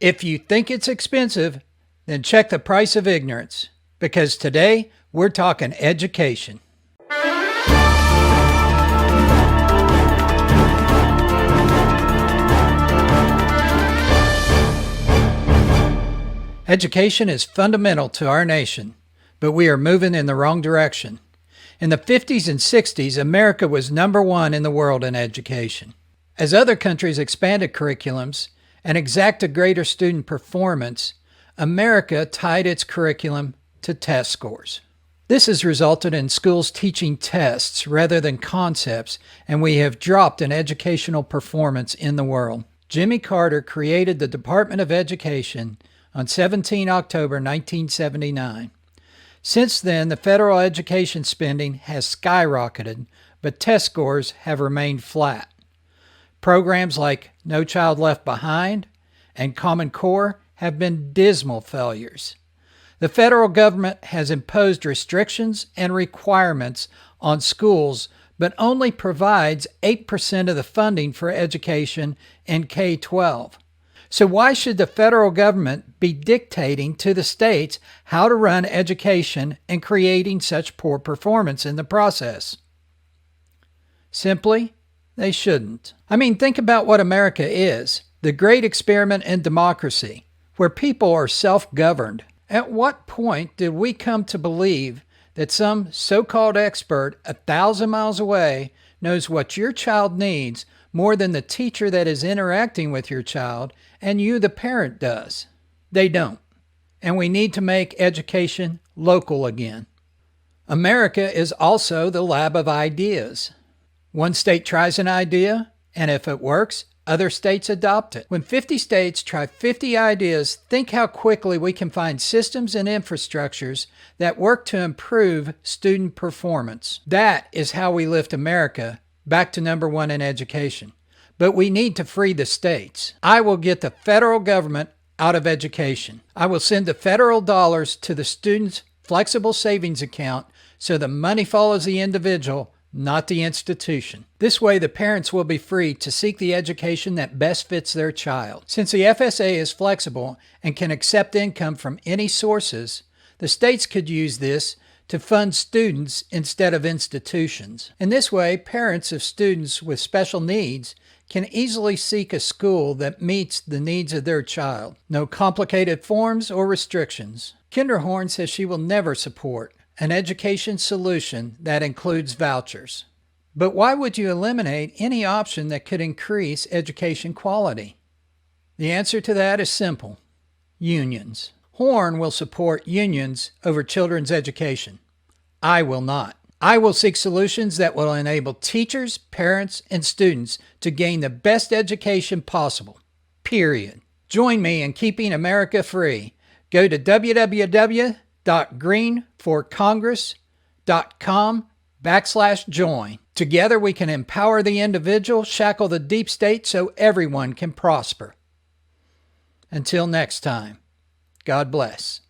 If you think it's expensive, then check the price of ignorance, because today we're talking education. Education is fundamental to our nation, but we are moving in the wrong direction. In the 50s and 60s, America was number one in the world in education. As other countries expanded curriculums and exacted greater student performance, America tied its curriculum to test scores. This has resulted in schools teaching tests rather than concepts, and we have dropped in educational performance in the world. Jimmy Carter created the Department of Education on 17 October 1979. Since then, the federal education spending has skyrocketed, but test scores have remained flat. Programs like No Child Left Behind and Common Core have been dismal failures. The federal government has imposed restrictions and requirements on schools, but only provides 8% of the funding for education in K-12. So why should the federal government be dictating to the states how to run education and creating such poor performance in the process? Simply, they shouldn't. I mean, think about what America is, the great experiment in democracy, where people are self-governed. At what point did we come to believe that some so-called expert 1,000 miles away knows what your child needs more than the teacher that is interacting with your child and you, the parent, does? They don't. And we need to make education local again. America is also the lab of ideas. One state tries an idea, and if it works, other states adopt it. When 50 states try 50 ideas, think how quickly we can find systems and infrastructures that work to improve student performance. That is how we lift America back to number one in education. But we need to free the states. I will get the federal government out of education. I will send the federal dollars to the student's flexible savings account so the money follows the individual, not the institution. This way, the parents will be free to seek the education that best fits their child. Since the FSA is flexible and can accept income from any sources, the states could use this to fund students instead of institutions. In this way, parents of students with special needs can easily seek a school that meets the needs of their child. No complicated forms or restrictions. Kinderhorn says she will never support an education solution that includes vouchers. But why would you eliminate any option that could increase education quality? The answer to that is simple: unions. Horn will support unions over children's education. I will not. I will seek solutions that will enable teachers, parents, and students to gain the best education possible. Period. Join me in keeping America free. Go to www.greenforcongress.com/join. Together we can empower the individual, shackle the deep state so everyone can prosper. Until next time, God bless.